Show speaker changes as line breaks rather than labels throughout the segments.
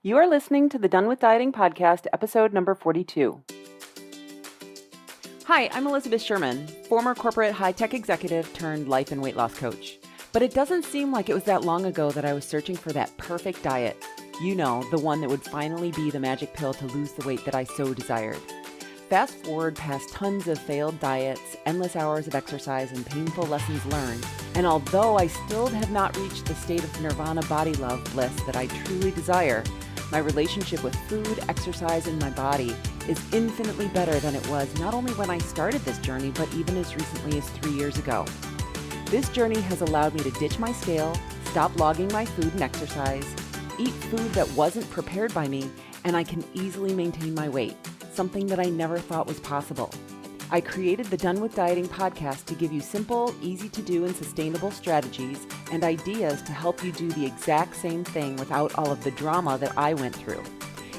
You are listening to the Done with Dieting podcast, episode number 42. Hi, I'm Elizabeth Sherman, former corporate high-tech executive turned life and weight loss coach. But it doesn't seem like it was that long ago that I was searching for that perfect diet. You know, the one that would finally be the magic pill to lose the weight that I so desired. Fast forward past tons of failed diets, endless hours of exercise, and painful lessons learned. And although I still have not reached the state of nirvana body love bliss that I truly desire, my relationship with food, exercise, and my body is infinitely better than it was not only when I started this journey, but even as recently as 3 years ago. This journey has allowed me to ditch my scale, stop logging my food and exercise, eat food that wasn't prepared by me, and I can easily maintain my weight, something that I never thought was possible. I created the Done with Dieting podcast to give you simple, easy to do, and sustainable strategies and ideas to help you do the exact same thing without all of the drama that I went through.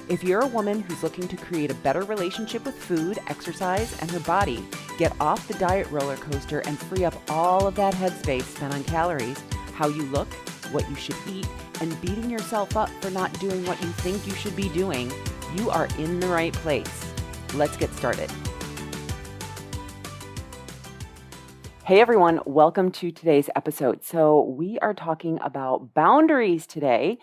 If you're a woman who's looking to create a better relationship with food, exercise, and her body, get off the diet roller coaster and free up all of that headspace spent on calories, how you look, what you should eat, and beating yourself up for not doing what you think you should be doing, you are in the right place. Let's get started. Hey everyone, welcome to today's episode. So we are talking about boundaries today.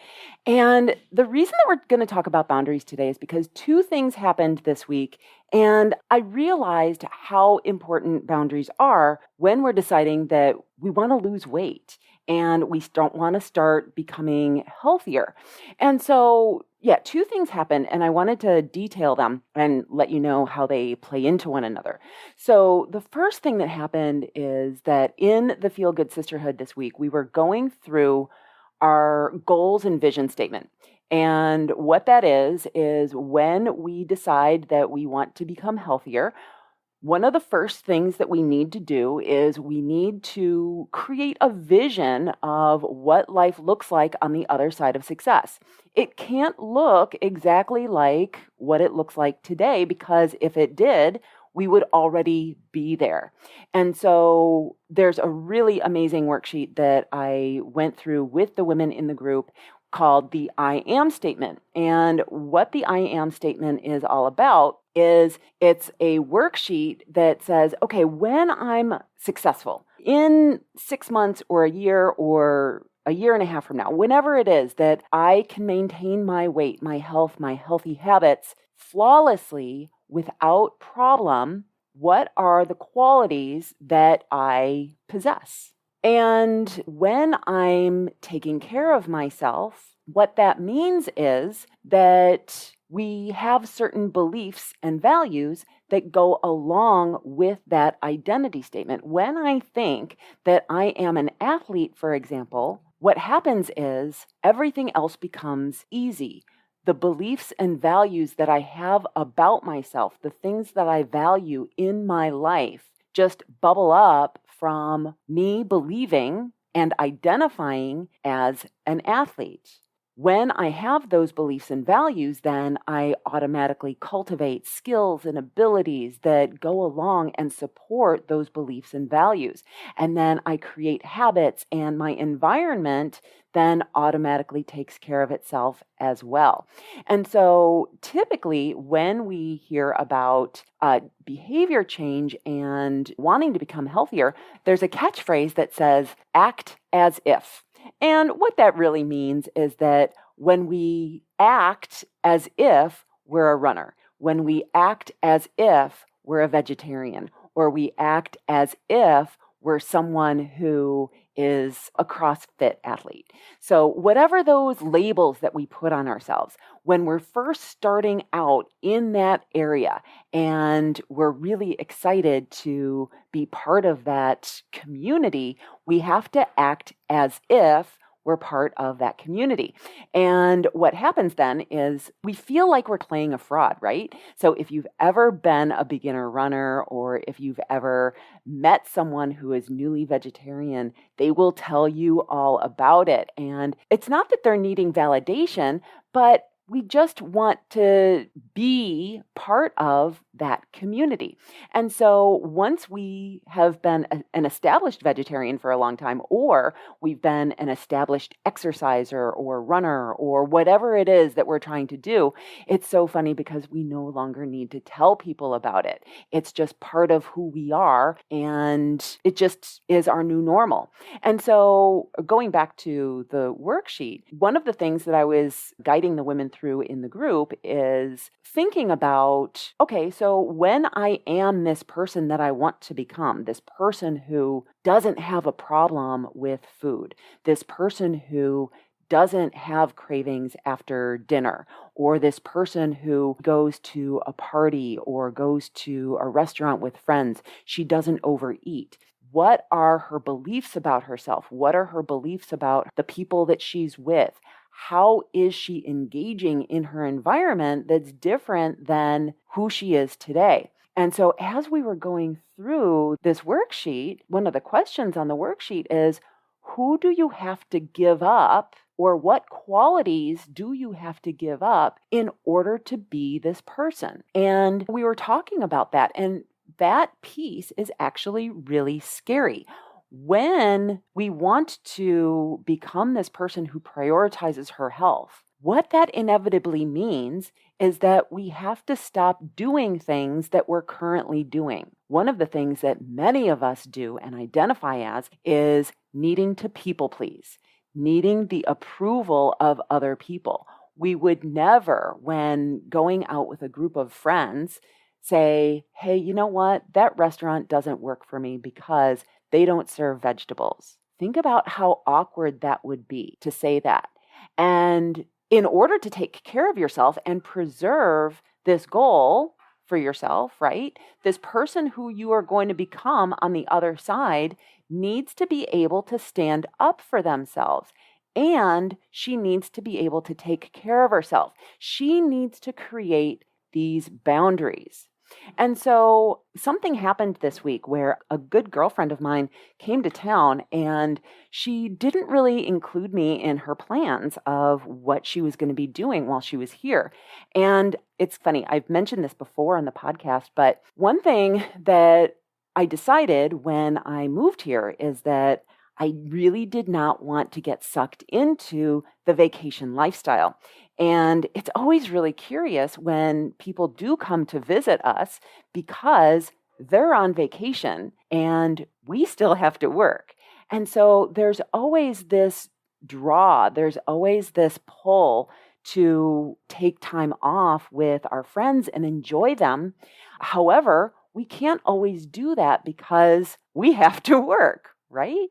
And the reason that we're going to talk about boundaries today is because two things happened this week. And I realized how important boundaries are when we're deciding that we want to lose weight and we don't want to start becoming healthier. And so two things happened, and I wanted to detail them and let you know how they play into one another. So the first thing that happened is that in the Feel Good Sisterhood this week, we were going through our goals and vision statement. And what that is when we decide that we want to become healthier, one of the first things that we need to do is we need to create a vision of what life looks like on the other side of success. It can't look exactly like what it looks like today, because if it did, we would already be there. And so there's a really amazing worksheet that I went through with the women in the group called the I Am Statement. And what the I Am Statement is all about is it's a worksheet that says, okay, when I'm successful in 6 months or a year and a half from now, whenever it is that I can maintain my weight, my health, my healthy habits flawlessly without problem, what are the qualities that I possess? And when I'm taking care of myself, what that means is that we have certain beliefs and values that go along with that identity statement. When I think that I am an athlete, for example, what happens is everything else becomes easy. The beliefs and values that I have about myself, the things that I value in my life, just bubble up from me believing and identifying as an athlete. When I have those beliefs and values, then I automatically cultivate skills and abilities that go along and support those beliefs and values. And then I create habits, and my environment then automatically takes care of itself as well. And so typically when we hear about behavior change and wanting to become healthier, there's a catchphrase that says, act as if. And what that really means is that when we act as if we're a runner, when we act as if we're a vegetarian, or we act as if we're someone who is a CrossFit athlete. So whatever those labels that we put on ourselves, when we're first starting out in that area and we're really excited to be part of that community, we have to act as if we're part of that community. And what happens then is we feel like we're playing a fraud, right? So if you've ever been a beginner runner, or if you've ever met someone who is newly vegetarian, they will tell you all about it. And it's not that they're needing validation, but we just want to be part of that community. And so once we have been an established vegetarian for a long time, or we've been an established exerciser or runner or whatever it is that we're trying to do, it's so funny because we no longer need to tell people about it. It's just part of who we are, and it just is our new normal. And so going back to the worksheet, one of the things that I was guiding the women through in the group is thinking about, okay, so when I am this person that I want to become, this person who doesn't have a problem with food, this person who doesn't have cravings after dinner, or this person who goes to a party or goes to a restaurant with friends, she doesn't overeat. What are her beliefs about herself? What are her beliefs about the people that she's with? How is she engaging in her environment that's different than who she is today? And so as we were going through this worksheet, one of the questions on the worksheet is, who do you have to give up, or what qualities do you have to give up in order to be this person? And we were talking about that, and that piece is actually really scary. When we want to become this person who prioritizes her health, what that inevitably means is that we have to stop doing things that we're currently doing. One of the things that many of us do and identify as is needing to people please, needing the approval of other people. We would never, when going out with a group of friends, say, hey, you know what? That restaurant doesn't work for me because they don't serve vegetables. Think about how awkward that would be to say that. And in order to take care of yourself and preserve this goal for yourself, right? This person who you are going to become on the other side needs to be able to stand up for themselves. And she needs to be able to take care of herself. She needs to create these boundaries. And so something happened this week where a good girlfriend of mine came to town, and she didn't really include me in her plans of what she was going to be doing while she was here. And it's funny, I've mentioned this before on the podcast, but one thing that I decided when I moved here is that I really did not want to get sucked into the vacation lifestyle. And it's always really curious when people do come to visit us because they're on vacation and we still have to work. And so there's always this draw, there's always this pull to take time off with our friends and enjoy them. However, we can't always do that because we have to work, right?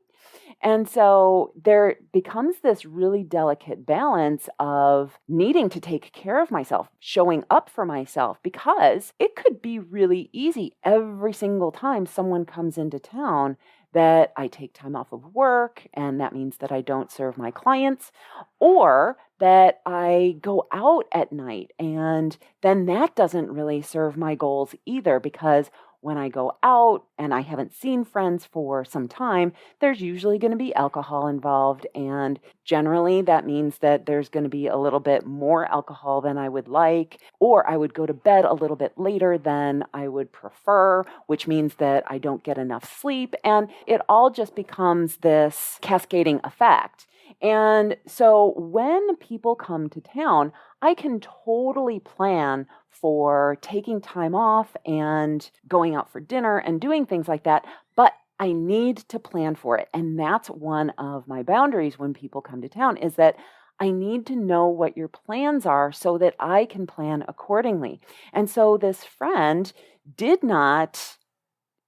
And so there becomes this really delicate balance of needing to take care of myself, showing up for myself, because it could be really easy every single time someone comes into town that I take time off of work, and that means that I don't serve my clients, or that I go out at night, and then that doesn't really serve my goals either, because when I go out and I haven't seen friends for some time, there's usually going to be alcohol involved. And generally that means that there's going to be a little bit more alcohol than I would like, or I would go to bed a little bit later than I would prefer, which means that I don't get enough sleep. And it all just becomes this cascading effect. And so when people come to town, I can totally plan for taking time off and going out for dinner and doing things like that, but I need to plan for it. And that's one of my boundaries when people come to town, is that I need to know what your plans are so that I can plan accordingly. And so this friend did not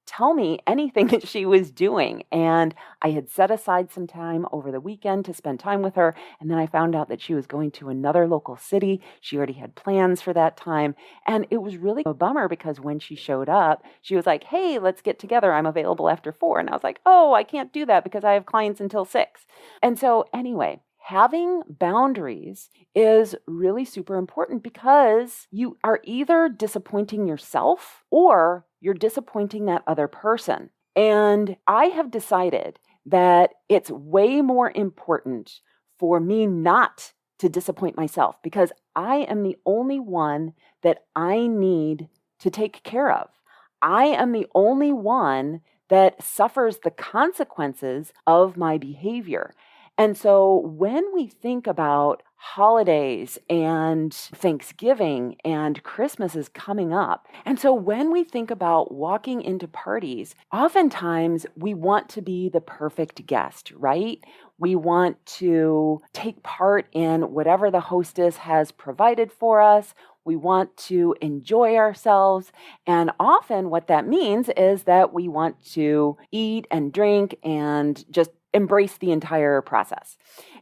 tell me anything that she was doing. And I had set aside some time over the weekend to spend time with her. And then I found out that she was going to another local city. She already had plans for that time. And it was really a bummer because when she showed up, she was like, hey, let's get together. I'm available after 4. And I was like, oh, I can't do that because I have clients until 6. And so anyway, having boundaries is really super important because you are either disappointing yourself or you're disappointing that other person. And I have decided that it's way more important for me not to disappoint myself because I am the only one that I need to take care of. I am the only one that suffers the consequences of my behavior. And so when we think about holidays and Thanksgiving and Christmas is coming up, and so when we think about walking into parties, oftentimes we want to be the perfect guest, right? We want to take part in whatever the hostess has provided for us. We want to enjoy ourselves. And often what that means is that we want to eat and drink and just embrace the entire process.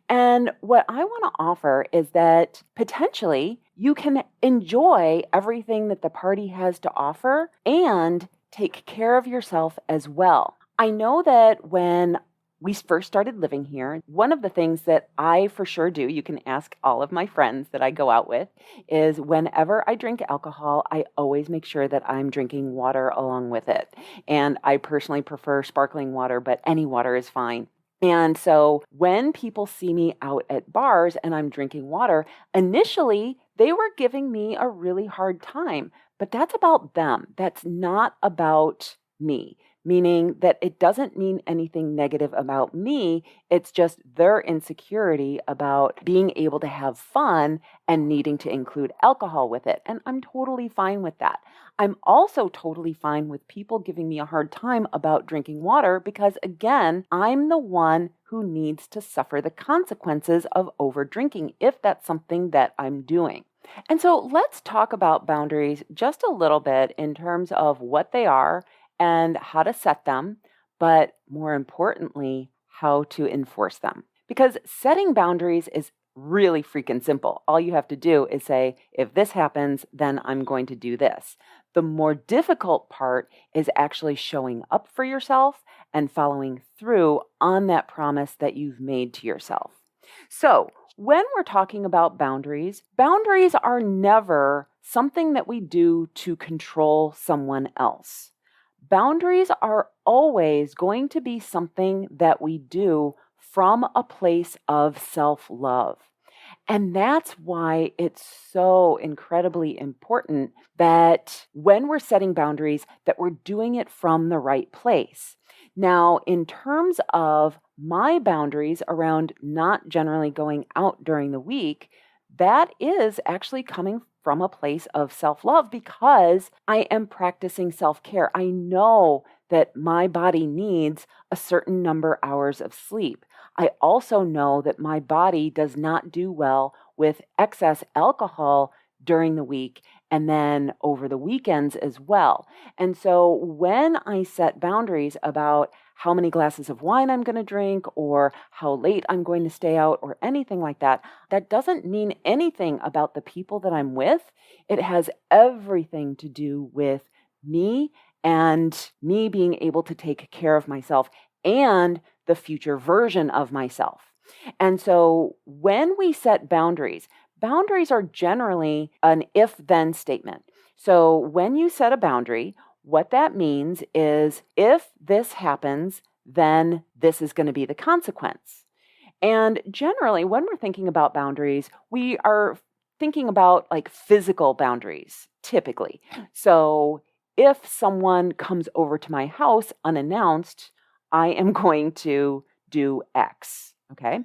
And what I want to offer is that potentially you can enjoy everything that the party has to offer and take care of yourself as well. I know that when we first started living here, one of the things that I for sure do, you can ask all of my friends that I go out with, is whenever I drink alcohol, I always make sure that I'm drinking water along with it. And I personally prefer sparkling water, but any water is fine. And so when people see me out at bars and I'm drinking water, initially they were giving me a really hard time, but that's about them. That's not about me. Meaning that it doesn't mean anything negative about me. It's just their insecurity about being able to have fun and needing to include alcohol with it. And I'm totally fine with that. I'm also totally fine with people giving me a hard time about drinking water because, again, I'm the one who needs to suffer the consequences of over drinking if that's something that I'm doing. And so let's talk about boundaries just a little bit in terms of what they are and how to set them, but more importantly, how to enforce them. Because setting boundaries is really freaking simple. All you have to do is say, if this happens, then I'm going to do this. The more difficult part is actually showing up for yourself and following through on that promise that you've made to yourself. So when we're talking about boundaries, boundaries are never something that we do to control someone else. Boundaries are always going to be something that we do from a place of self-love. And that's why it's so incredibly important that when we're setting boundaries, that we're doing it from the right place. Now, in terms of my boundaries around not generally going out during the week, that is actually coming from a place of self-love because I am practicing self-care. I know that my body needs a certain number of hours of sleep. I also know that my body does not do well with excess alcohol during the week and then over the weekends as well. And so when I set boundaries about how many glasses of wine I'm going to drink or how late I'm going to stay out or anything like that, that doesn't mean anything about the people that I'm with. It has everything to do with me and me being able to take care of myself and the future version of myself. And so when we set boundaries, boundaries are generally an if-then statement. So when you set a boundary, what that means is if this happens, then this is going to be the consequence. And generally, when we're thinking about boundaries, we are thinking about like physical boundaries, typically. So if someone comes over to my house unannounced, I am going to do X. Okay.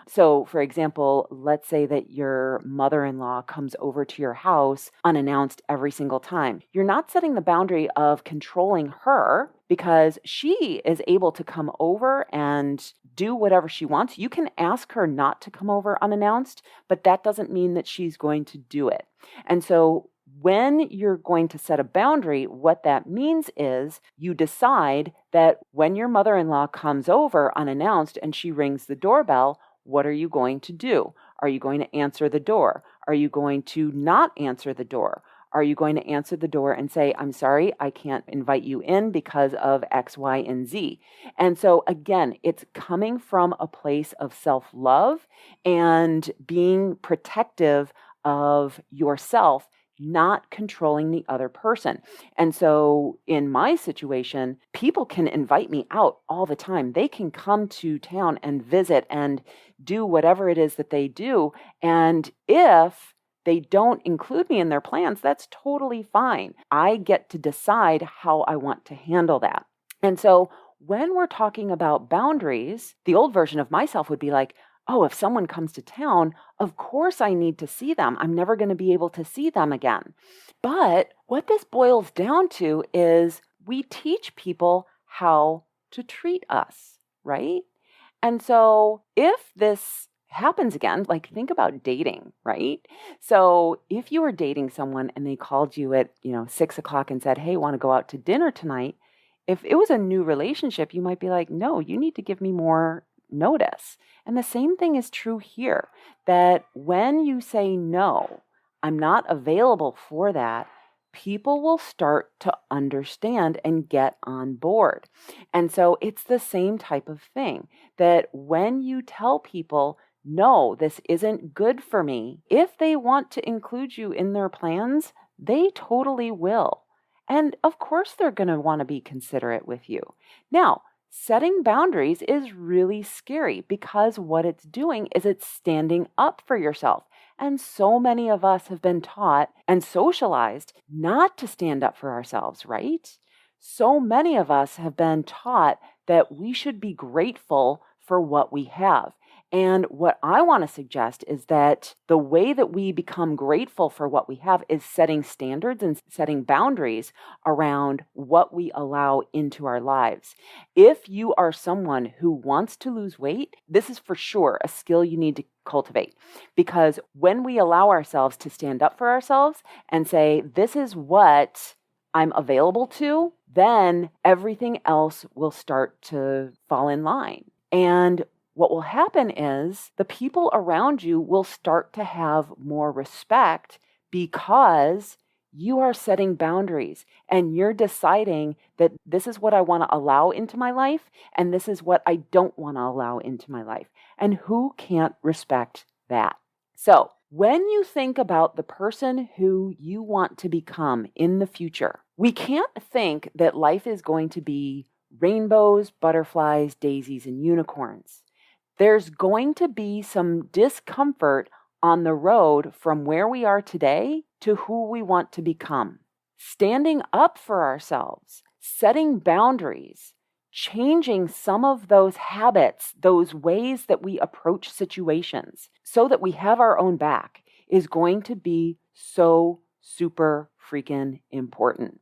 So for example, let's say that your mother-in-law comes over to your house unannounced every single time. You're not setting the boundary of controlling her because she is able to come over and do whatever she wants. You can ask her not to come over unannounced, but that doesn't mean that she's going to do it. And so when you're going to set a boundary, what that means is you decide that when your mother-in-law comes over unannounced and she rings the doorbell, what are you going to do? Are you going to answer the door? Are you going to not answer the door? Are you going to answer the door and say, I'm sorry, I can't invite you in because of X, Y, and Z? And so again, it's coming from a place of self-love and being protective of yourself, not controlling the other person. And so in my situation, people can invite me out all the time. They can come to town and visit and do whatever it is that they do. And if they don't include me in their plans, that's totally fine. I get to decide how I want to handle that. And so when we're talking about boundaries, the old version of myself would be like, oh, if someone comes to town, of course I need to see them. I'm never going to be able to see them again. But what this boils down to is we teach people how to treat us, right? And so if this happens again, like think about dating, right? So if you were dating someone and they called you at, 6 o'clock and said, hey, want to go out to dinner tonight? If it was a new relationship, you might be like, no, you need to give me more notice. And the same thing is true here, that when you say, no, I'm not available for that, people will start to understand and get on board. And so it's the same type of thing that when you tell people, no, this isn't good for me, if they want to include you in their plans, they totally will. And of course, they're going to want to be considerate with you. Now, setting boundaries is really scary because what it's doing is it's standing up for yourself. And so many of us have been taught and socialized not to stand up for ourselves, right? So many of us have been taught that we should be grateful for what we have. And what I want to suggest is that the way that we become grateful for what we have is setting standards and setting boundaries around what we allow into our lives. If you are someone who wants to lose weight, this is for sure a skill you need to cultivate. Because when we allow ourselves to stand up for ourselves and say, this is what I'm available to, then everything else will start to fall in line. And what will happen is the people around you will start to have more respect because you are setting boundaries and you're deciding that this is what I want to allow into my life and this is what I don't want to allow into my life. And who can't respect that? So when you think about the person who you want to become in the future, we can't think that life is going to be rainbows, butterflies, daisies, and unicorns. There's going to be some discomfort on the road from where we are today to who we want to become. Standing up for ourselves, setting boundaries, changing some of those habits, those ways that we approach situations so that we have our own back is going to be so super freaking important.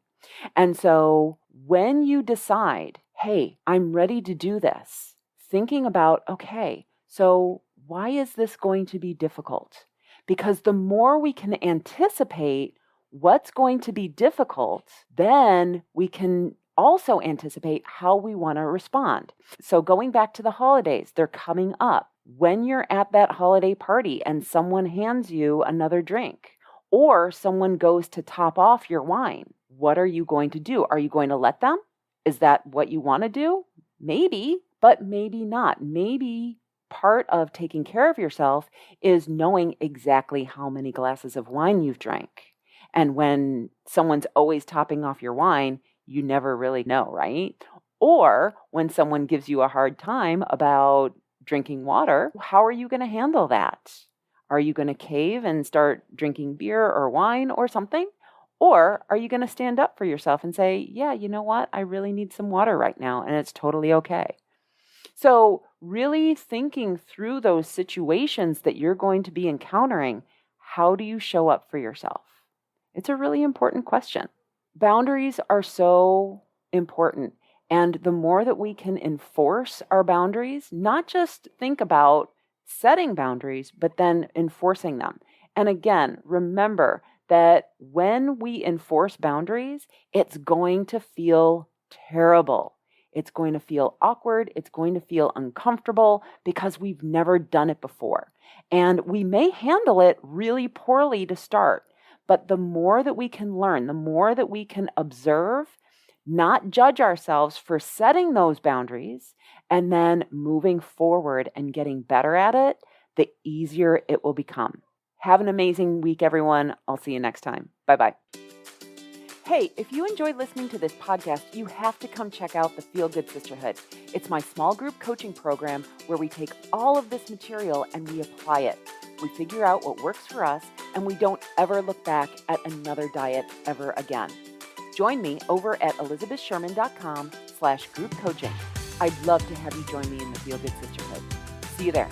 And so when you decide, hey, I'm ready to do this, thinking about, okay, so why is this going to be difficult? Because the more we can anticipate what's going to be difficult, then we can also anticipate how we want to respond. So going back to the holidays, they're coming up. When you're at that holiday party and someone hands you another drink, or someone goes to top off your wine, what are you going to do? Are you going to let them? Is that what you want to do? Maybe, but maybe not. Maybe part of taking care of yourself is knowing exactly how many glasses of wine you've drank. And when someone's always topping off your wine, you never really know, right? Or when someone gives you a hard time about drinking water, how are you going to handle that? Are you going to cave and start drinking beer or wine or something? Or are you going to stand up for yourself and say, yeah, you know what? I really need some water right now, and it's totally okay. So really thinking through those situations that you're going to be encountering, how do you show up for yourself? It's a really important question. Boundaries are so important. And the more that we can enforce our boundaries, not just think about setting boundaries, but then enforcing them. And again, remember that when we enforce boundaries, it's going to feel terrible. It's going to feel awkward. It's going to feel uncomfortable because we've never done it before. And we may handle it really poorly to start. But the more that we can learn, the more that we can observe, not judge ourselves for setting those boundaries, and then moving forward and getting better at it, the easier it will become. Have an amazing week, everyone. I'll see you next time. Bye-bye. Hey, if you enjoyed listening to this podcast, you have to come check out the Feel Good Sisterhood. It's my small group coaching program where we take all of this material and we apply it. We figure out what works for us, and we don't ever look back at another diet ever again. Join me over at elizabethsherman.com/group coaching. I'd love to have you join me in the Feel Good Sisterhood. See you there.